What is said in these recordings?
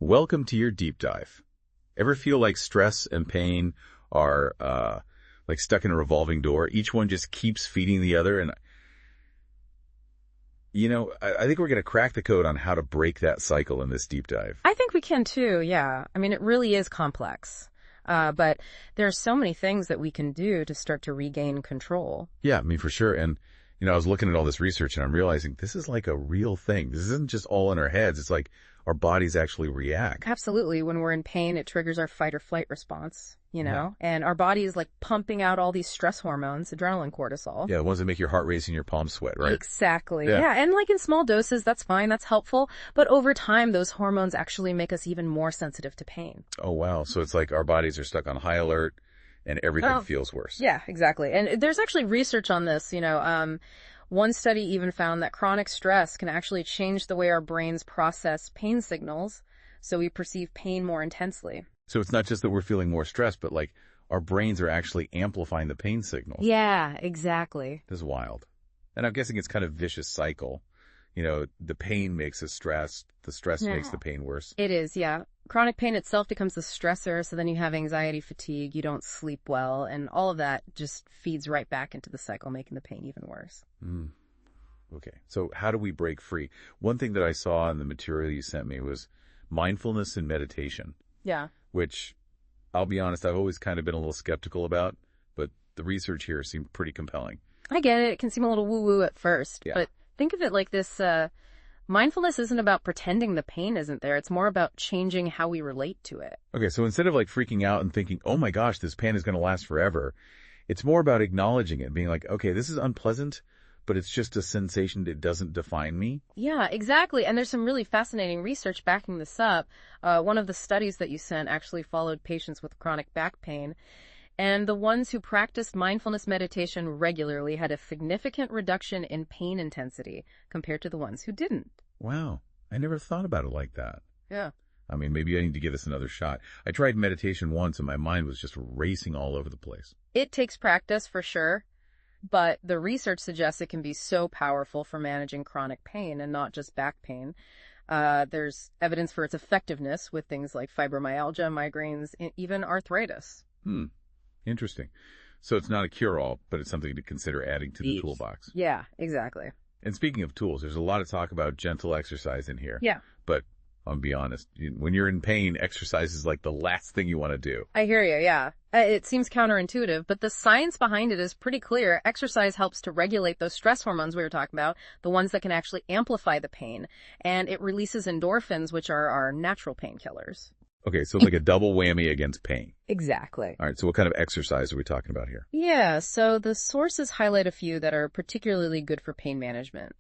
Welcome to your deep dive. Ever feel like stress and pain are like stuck in a revolving door? Each one just keeps feeding the other. And, I think we're going to crack the code on how to break that cycle in this deep dive. I think we can too, yeah. I mean, it really is complex. But there are so many things that we can do to start to regain control. Yeah, I mean, for sure. And, I was looking at all this research and I'm realizing this is like a real thing. This isn't just all in our heads. It's like our bodies actually react. Absolutely. When we're in pain, it triggers our fight or flight response, Yeah. and our body is like pumping out all these stress hormones, adrenaline, cortisol. Yeah, the ones that make your heart race and your palms sweat, right? Exactly. Yeah. Yeah. And like in small doses, that's fine. That's helpful. But over time, those hormones actually make us even more sensitive to pain. Oh, wow. So it's like our bodies are stuck on high alert and everything feels worse. Yeah, exactly. And there's actually research on this, one study even found that chronic stress can actually change the way our brains process pain signals, so we perceive pain more intensely. So it's not just that we're feeling more stressed, but like our brains are actually amplifying the pain signals. Yeah, exactly. This is wild. And I'm guessing it's kind of a vicious cycle. The pain makes us stressed. The stress makes the pain worse. It is, yeah. Chronic pain itself becomes a stressor, so then you have anxiety, fatigue, you don't sleep well, and all of that just feeds right back into the cycle, making the pain even worse. Okay. So how do we break free? One thing that I saw in the material you sent me was mindfulness and meditation, Yeah. which I'll be honest, I've always kind of been a little skeptical about, but the research here seemed pretty compelling. I get it. It can seem a little woo-woo at first, Yeah. but think of it like this. Mindfulness isn't about pretending the pain isn't there. It's more about changing how we relate to it. Okay, so instead of like freaking out and thinking, oh my gosh, this pain is going to last forever, it's more about acknowledging it, being like, okay, this is unpleasant, but it's just a sensation that doesn't define me. Yeah, exactly. And there's some really fascinating research backing this up. One of the studies that you sent actually followed patients with chronic back pain. And the ones who practiced mindfulness meditation regularly had a significant reduction in pain intensity compared to the ones who didn't. Wow, I never thought about it like that. Yeah. I mean, maybe I need to give this another shot. I tried meditation once and my mind was just racing all over the place. It takes practice for sure, but the research suggests it can be so powerful for managing chronic pain and not just back pain. There's evidence for its effectiveness with things like fibromyalgia, migraines, and even arthritis. Interesting. So it's not a cure-all, but it's something to consider adding to the toolbox. Yeah, exactly. And speaking of tools, there's a lot of talk about gentle exercise in here. Yeah. But I'll be honest, when you're in pain, exercise is like the last thing you want to do. I hear you, yeah. It seems counterintuitive, but the science behind it is pretty clear. Exercise helps to regulate those stress hormones we were talking about, the ones that can actually amplify the pain. And it releases endorphins, which are our natural painkillers. Okay, so like a double whammy against pain. Exactly. All right, so what kind of exercise are we talking about here? Yeah, so the sources highlight a few that are particularly good for pain management.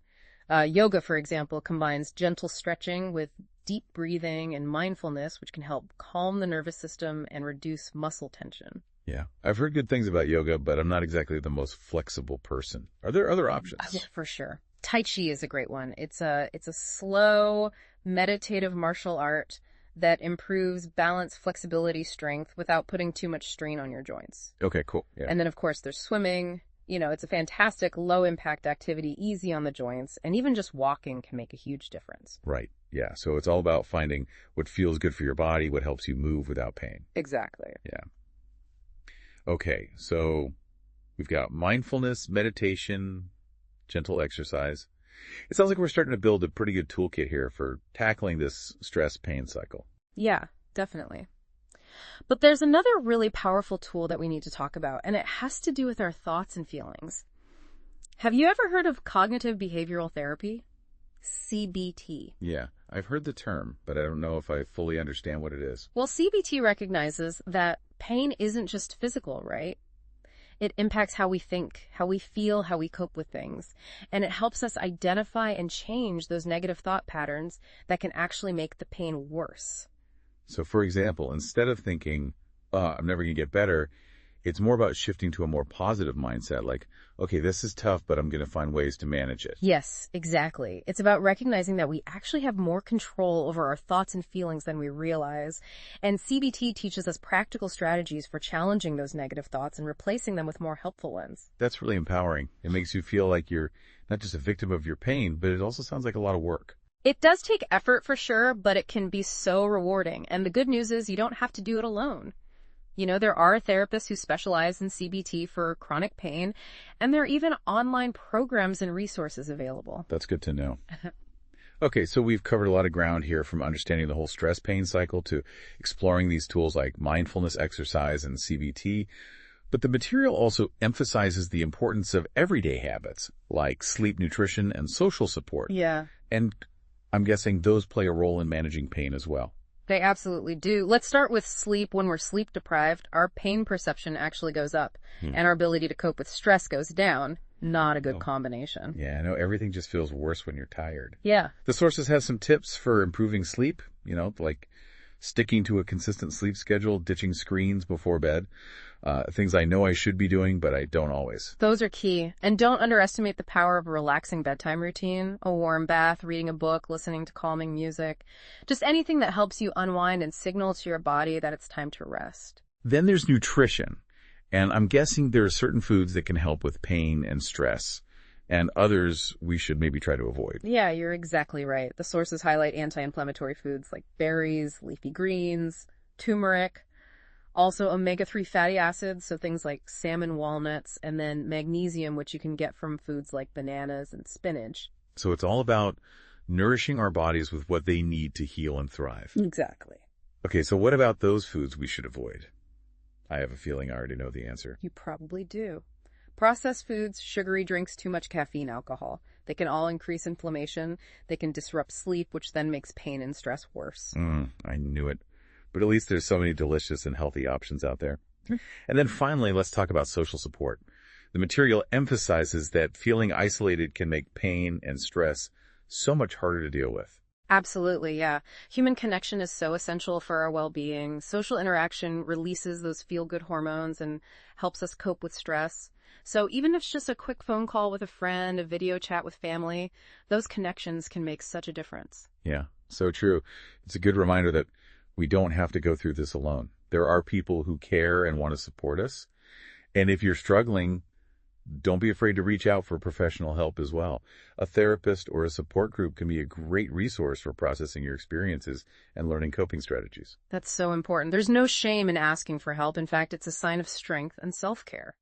Yoga, for example, combines gentle stretching with deep breathing and mindfulness, which can help calm the nervous system and reduce muscle tension. Yeah, I've heard good things about yoga, but I'm not exactly the most flexible person. Are there other options? Yeah, for sure. Tai Chi is a great one. It's a slow, meditative martial art that improves balance, flexibility, strength without putting too much strain on your joints. Okay, cool. Yeah. And then, of course, there's swimming. It's a fantastic low-impact activity, easy on the joints, and even just walking can make a huge difference. Right. Yeah. So it's all about finding what feels good for your body, what helps you move without pain. Exactly. Yeah. Okay. So we've got mindfulness, meditation, gentle exercise. It sounds like we're starting to build a pretty good toolkit here for tackling this stress pain cycle. Yeah, definitely. But there's another really powerful tool that we need to talk about, and it has to do with our thoughts and feelings. Have you ever heard of cognitive behavioral therapy? CBT. Yeah, I've heard the term, but I don't know if I fully understand what it is. Well, CBT recognizes that pain isn't just physical, right? It impacts how we think, how we feel, how we cope with things. And it helps us identify and change those negative thought patterns that can actually make the pain worse. So, for example, instead of thinking, I'm never going to get better, it's more about shifting to a more positive mindset, like, okay, this is tough, but I'm going to find ways to manage it. Yes, exactly. It's about recognizing that we actually have more control over our thoughts and feelings than we realize. And CBT teaches us practical strategies for challenging those negative thoughts and replacing them with more helpful ones. That's really empowering. It makes you feel like you're not just a victim of your pain, but it also sounds like a lot of work. It does take effort for sure, but it can be so rewarding. And the good news is you don't have to do it alone. There are therapists who specialize in CBT for chronic pain, and there are even online programs and resources available. That's good to know. Okay, so we've covered a lot of ground here, from understanding the whole stress pain cycle to exploring these tools like mindfulness exercise and CBT. But the material also emphasizes the importance of everyday habits like sleep, nutrition, and social support. Yeah. And I'm guessing those play a role in managing pain as well. They absolutely do. Let's start with sleep. When we're sleep deprived, our pain perception actually goes up, and our ability to cope with stress goes down. Not a good combination. Yeah, I know everything just feels worse when you're tired. Yeah. The sources have some tips for improving sleep, like sticking to a consistent sleep schedule, ditching screens before bed, things I know I should be doing, but I don't always. Those are key. And don't underestimate the power of a relaxing bedtime routine, a warm bath, reading a book, listening to calming music, just anything that helps you unwind and signal to your body that it's time to rest. Then there's nutrition. And I'm guessing there are certain foods that can help with pain and stress, and others we should maybe try to avoid. Yeah, you're exactly right. The sources highlight anti-inflammatory foods like berries, leafy greens, turmeric, also omega-3 fatty acids, so things like salmon, walnuts, and then magnesium, which you can get from foods like bananas and spinach. So it's all about nourishing our bodies with what they need to heal and thrive. Exactly. Okay, so what about those foods we should avoid? I have a feeling I already know the answer. You probably do. Processed foods, sugary drinks, too much caffeine, alcohol. They can all increase inflammation. They can disrupt sleep, which then makes pain and stress worse. I knew it. But at least there's so many delicious and healthy options out there. And then finally, let's talk about social support. The material emphasizes that feeling isolated can make pain and stress so much harder to deal with. Absolutely, yeah. Human connection is so essential for our well-being. Social interaction releases those feel-good hormones and helps us cope with stress. So even if it's just a quick phone call with a friend, a video chat with family, those connections can make such a difference. Yeah, so true. It's a good reminder that we don't have to go through this alone. There are people who care and want to support us. And if you're struggling, don't be afraid to reach out for professional help as well. A therapist or a support group can be a great resource for processing your experiences and learning coping strategies. That's so important. There's no shame in asking for help. In fact, it's a sign of strength and self-care.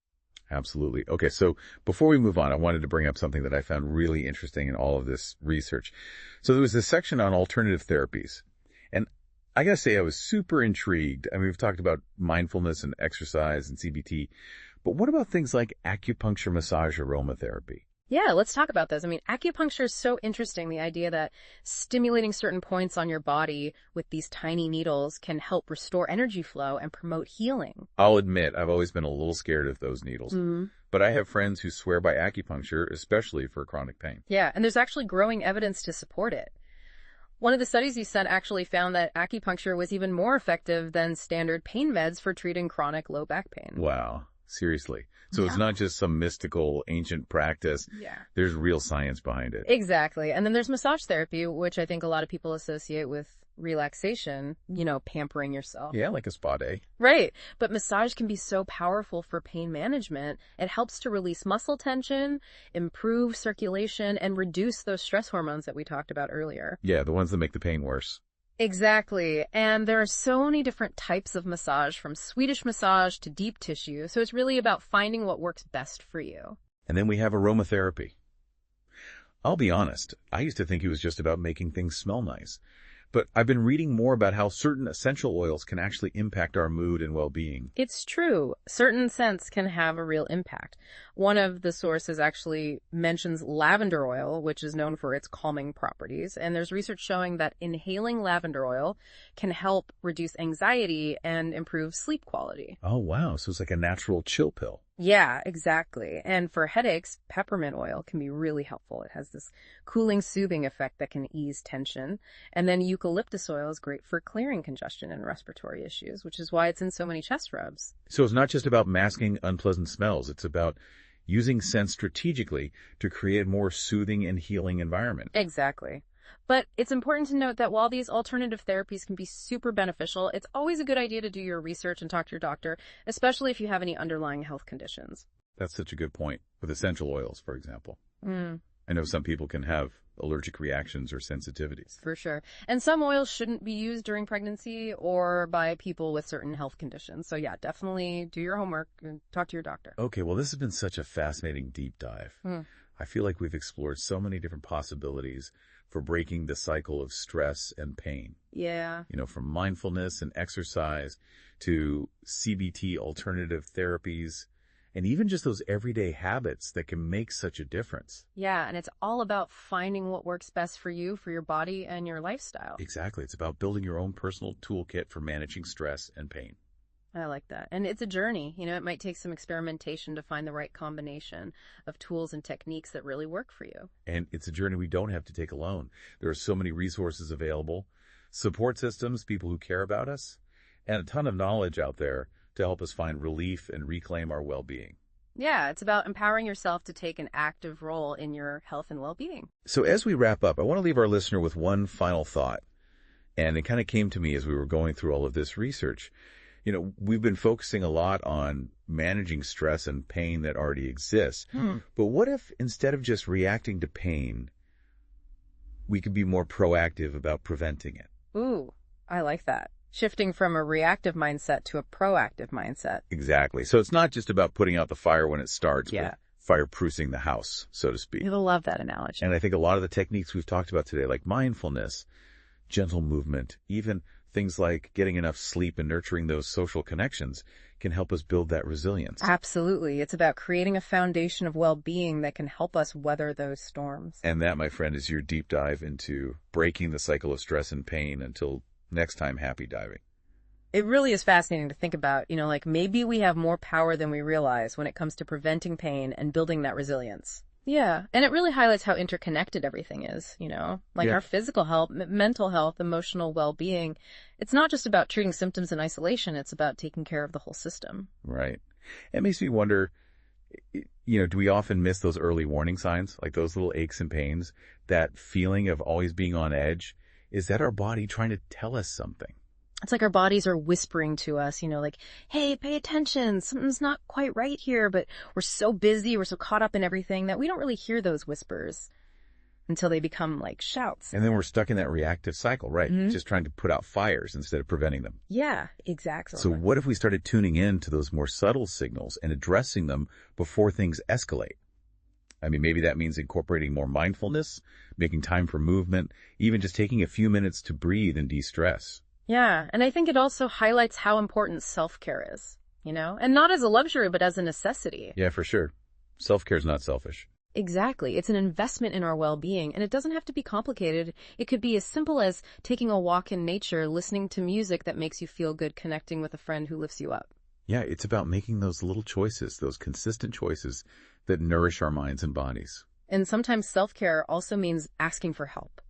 Absolutely. Okay, so before we move on, I wanted to bring up something that I found really interesting in all of this research. So there was this section on alternative therapies. And I gotta say, I was super intrigued. I mean, we've talked about mindfulness and exercise and CBT, but what about things like acupuncture, massage, aromatherapy? Yeah, let's talk about those. I mean, acupuncture is so interesting. The idea that stimulating certain points on your body with these tiny needles can help restore energy flow and promote healing. I'll admit, I've always been a little scared of those needles, but I have friends who swear by acupuncture, especially for chronic pain. Yeah, and there's actually growing evidence to support it. One of the studies you sent actually found that acupuncture was even more effective than standard pain meds for treating chronic low back pain. Wow. Seriously. So it's not just some mystical ancient practice. Yeah. There's real science behind it. Exactly. And then there's massage therapy, which I think a lot of people associate with relaxation, pampering yourself. Yeah, like a spa day. Right. But massage can be so powerful for pain management. It helps to release muscle tension, improve circulation, and reduce those stress hormones that we talked about earlier. Yeah, the ones that make the pain worse. Exactly. And there are so many different types of massage, from Swedish massage to deep tissue. So it's really about finding what works best for you. And then we have aromatherapy. I'll be honest, I used to think it was just about making things smell nice. But I've been reading more about how certain essential oils can actually impact our mood and well-being. It's true. Certain scents can have a real impact. One of the sources actually mentions lavender oil, which is known for its calming properties. And there's research showing that inhaling lavender oil can help reduce anxiety and improve sleep quality. Oh, wow. So it's like a natural chill pill. Yeah, exactly. And for headaches, peppermint oil can be really helpful. It has this cooling, soothing effect that can ease tension. And then eucalyptus oil is great for clearing congestion and respiratory issues, which is why it's in so many chest rubs. So it's not just about masking unpleasant smells. It's about using scents strategically to create a more soothing and healing environment. Exactly. But it's important to note that while these alternative therapies can be super beneficial, it's always a good idea to do your research and talk to your doctor, especially if you have any underlying health conditions. That's such a good point with essential oils, for example. I know some people can have allergic reactions or sensitivities. For sure. And some oils shouldn't be used during pregnancy or by people with certain health conditions. So yeah, definitely do your homework and talk to your doctor. Okay, well, this has been such a fascinating deep dive. I feel like we've explored so many different possibilities for breaking the cycle of stress and pain. Yeah. From mindfulness and exercise to CBT alternative therapies, and even just those everyday habits that can make such a difference. Yeah, and it's all about finding what works best for you, for your body and your lifestyle. Exactly. It's about building your own personal toolkit for managing stress and pain. I like that. And it's a journey. It might take some experimentation to find the right combination of tools and techniques that really work for you. And it's a journey we don't have to take alone. There are so many resources available, support systems, people who care about us, and a ton of knowledge out there to help us find relief and reclaim our well-being. Yeah, it's about empowering yourself to take an active role in your health and well-being. So as we wrap up, I want to leave our listener with one final thought. And it kind of came to me as we were going through all of this research. We've been focusing a lot on managing stress and pain that already exists. But what if instead of just reacting to pain, we could be more proactive about preventing it? Ooh, I like that. Shifting from a reactive mindset to a proactive mindset. Exactly. So it's not just about putting out the fire when it starts, Yeah. but fire-proofing the house, so to speak. You'll love that analogy. And I think a lot of the techniques we've talked about today, like mindfulness, gentle movement, even things like getting enough sleep and nurturing those social connections can help us build that resilience. Absolutely. It's about creating a foundation of well-being that can help us weather those storms. And that, my friend, is your deep dive into breaking the cycle of stress and pain. Until next time, happy diving. It really is fascinating to think about, maybe we have more power than we realize when it comes to preventing pain and building that resilience. Yeah, and it really highlights how interconnected everything is, our physical health, mental health, emotional well-being. It's not just about treating symptoms in isolation. It's about taking care of the whole system. Right. It makes me wonder, do we often miss those early warning signs, like those little aches and pains, that feeling of always being on edge? Is that our body trying to tell us something? It's like our bodies are whispering to us, hey, pay attention. Something's not quite right here, but we're so busy, we're so caught up in everything that we don't really hear those whispers until they become like shouts. And then we're stuck in that reactive cycle, right? Just trying to put out fires instead of preventing them. Yeah, exactly. So what if we started tuning in to those more subtle signals and addressing them before things escalate? I mean, maybe that means incorporating more mindfulness, making time for movement, even just taking a few minutes to breathe and de-stress. Yeah, and I think it also highlights how important self-care is, and not as a luxury, but as a necessity. Yeah, for sure. Self-care is not selfish. Exactly. It's an investment in our well-being, and it doesn't have to be complicated. It could be as simple as taking a walk in nature, listening to music that makes you feel good, connecting with a friend who lifts you up. Yeah, it's about making those little choices, those consistent choices that nourish our minds and bodies. And sometimes self-care also means asking for help.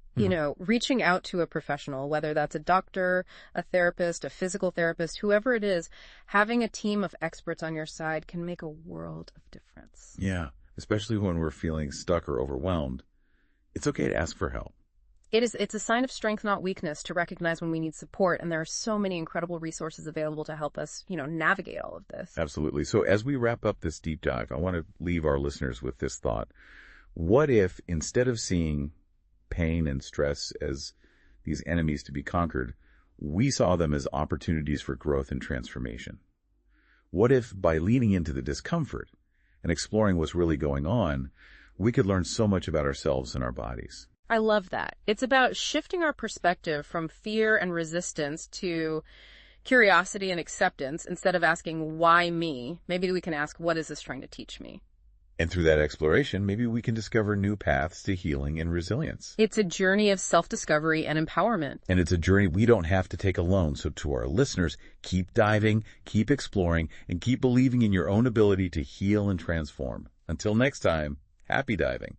Reaching out to a professional, whether that's a doctor, a therapist, a physical therapist, whoever it is, having a team of experts on your side can make a world of difference. Yeah, especially when we're feeling stuck or overwhelmed. It's okay to ask for help. It's a sign of strength, not weakness, to recognize when we need support. And there are so many incredible resources available to help us, navigate all of this. Absolutely. So as we wrap up this deep dive, I want to leave our listeners with this thought. What if instead of seeing pain and stress as these enemies to be conquered, we saw them as opportunities for growth and transformation? What if by leaning into the discomfort and exploring what's really going on, we could learn so much about ourselves and our bodies? I love that. It's about shifting our perspective from fear and resistance to curiosity and acceptance. Instead of asking, why me? Maybe we can ask, what is this trying to teach me? And through that exploration, maybe we can discover new paths to healing and resilience. It's a journey of self-discovery and empowerment. And it's a journey we don't have to take alone. So to our listeners, keep diving, keep exploring, and keep believing in your own ability to heal and transform. Until next time, happy diving.